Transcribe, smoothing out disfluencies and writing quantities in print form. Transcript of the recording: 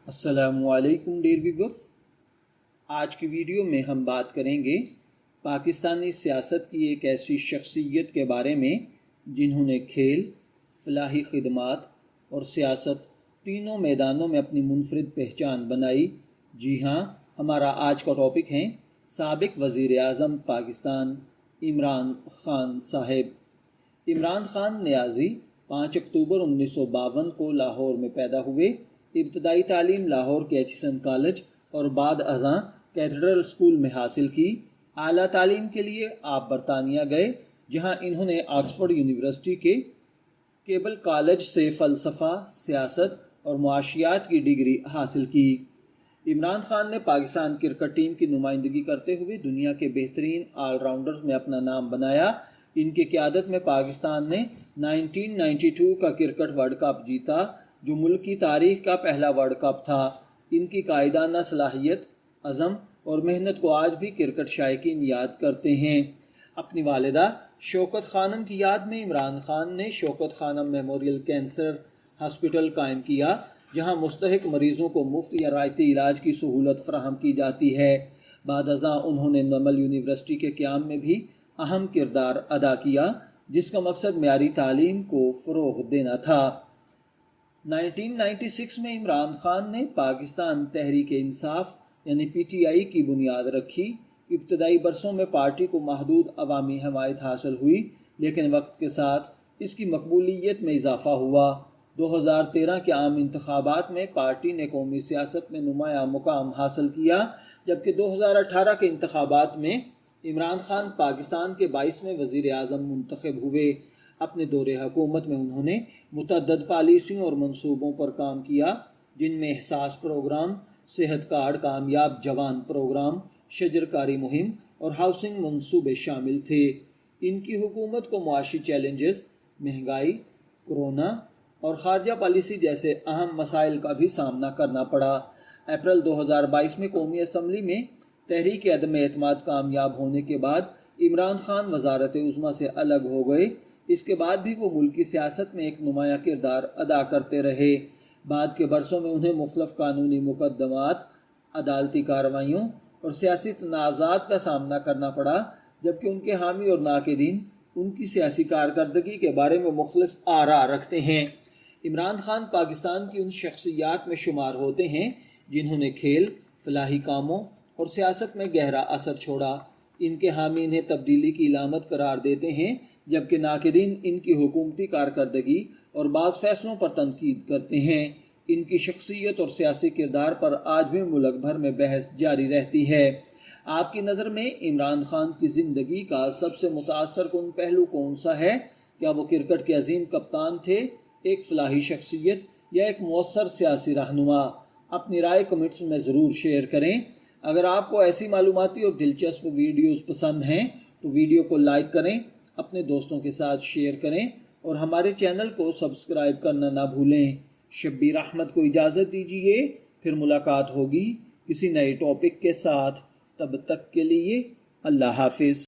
السلام علیکم dear viewers, آج کی ویڈیو میں ہم بات کریں گے پاکستانی سیاست کی ایک ایسی شخصیت کے بارے میں جنہوں نے کھیل، فلاحی خدمات اور سیاست تینوں میدانوں میں اپنی منفرد پہچان بنائی۔ جی ہاں، ہمارا آج کا ٹاپک ہے سابق وزیر اعظم پاکستان عمران خان صاحب۔ عمران خان نیازی 5 اکتوبر 1952 کو لاہور میں پیدا ہوئے۔ ابتدائی تعلیم لاہور کے ایچسن کالج اور بعد ازاں کیتھیڈرل اسکول میں حاصل کی۔ اعلیٰ تعلیم کے لیے آپ برطانیہ گئے، جہاں انہوں نے آکسفورڈ یونیورسٹی کے کیبل کالج سے فلسفہ، سیاست اور معاشیات کی ڈگری حاصل کی۔ عمران خان نے پاکستان کرکٹ ٹیم کی نمائندگی کرتے ہوئے دنیا کے بہترین آل راؤنڈرز میں اپنا نام بنایا۔ ان کی قیادت میں پاکستان نے 1992 کا کرکٹ ورلڈ کپ جیتا، جو ملک کی تاریخ کا پہلا ورلڈ کپ تھا۔ ان کی قائدانہ صلاحیت، عزم اور محنت کو آج بھی کرکٹ شائقین یاد کرتے ہیں۔ اپنی والدہ شوکت خانم کی یاد میں عمران خان نے شوکت خانم میموریل کینسر ہاسپٹل قائم کیا، جہاں مستحق مریضوں کو مفت یا رعایتی علاج کی سہولت فراہم کی جاتی ہے۔ بعد ازاں انہوں نے نمل یونیورسٹی کے قیام میں بھی اہم کردار ادا کیا، جس کا مقصد معیاری تعلیم کو فروغ دینا تھا۔ 1996 میں عمران خان نے پاکستان تحریک انصاف یعنی PTI کی بنیاد رکھی۔ ابتدائی برسوں میں پارٹی کو محدود عوامی حمایت حاصل ہوئی، لیکن وقت کے ساتھ اس کی مقبولیت میں اضافہ ہوا۔ 2013 کے عام انتخابات میں پارٹی نے قومی سیاست میں نمایاں مقام حاصل کیا، جبکہ 2018 کے انتخابات میں عمران خان پاکستان کے 22ویں وزیر اعظم منتخب ہوئے۔ اپنے دور حکومت میں انہوں نے متعدد پالیسیوں اور منصوبوں پر کام کیا، جن میں احساس پروگرام، صحت کارڈ، کامیاب جوان پروگرام، شجرکاری مہم اور ہاؤسنگ منصوبے شامل تھے۔ ان کی حکومت کو معاشی چیلنجز، مہنگائی، کورونا اور خارجہ پالیسی جیسے اہم مسائل کا بھی سامنا کرنا پڑا۔ اپریل 2022 میں قومی اسمبلی میں تحریک عدم اعتماد کامیاب ہونے کے بعد عمران خان وزارت عظمیٰ سے الگ ہو گئے۔ اس کے بعد بھی وہ ملکی سیاست میں ایک نمایاں کردار ادا کرتے رہے۔ بعد کے برسوں میں انہیں مختلف قانونی مقدمات، عدالتی کارروائیوں اور سیاسی تنازعات کا سامنا کرنا پڑا، جبکہ ان کے حامی اور ناقدین ان کی سیاسی کارکردگی کے بارے میں مختلف آراء رکھتے ہیں۔ عمران خان پاکستان کی ان شخصیات میں شمار ہوتے ہیں جنہوں نے کھیل، فلاحی کاموں اور سیاست میں گہرا اثر چھوڑا۔ ان کے حامی انہیں تبدیلی کی علامت قرار دیتے ہیں، جبکہ ناقدین ان کی حکومتی کارکردگی اور بعض فیصلوں پر تنقید کرتے ہیں۔ ان کی شخصیت اور سیاسی کردار پر آج بھی ملک بھر میں بحث جاری رہتی ہے۔ آپ کی نظر میں عمران خان کی زندگی کا سب سے متاثر کن پہلو کون سا ہے؟ کیا وہ کرکٹ کے عظیم کپتان تھے، ایک فلاحی شخصیت یا ایک مؤثر سیاسی رہنما؟ اپنی رائے کمنٹس میں ضرور شیئر کریں۔ اگر آپ کو ایسی معلوماتی اور دلچسپ ویڈیوز پسند ہیں تو ویڈیو کو لائک کریں، اپنے دوستوں کے ساتھ شیئر کریں اور ہمارے چینل کو سبسکرائب کرنا نہ بھولیں۔ شبیر احمد کو اجازت دیجیے، پھر ملاقات ہوگی کسی نئے ٹاپک کے ساتھ۔ تب تک کے لیے اللہ حافظ۔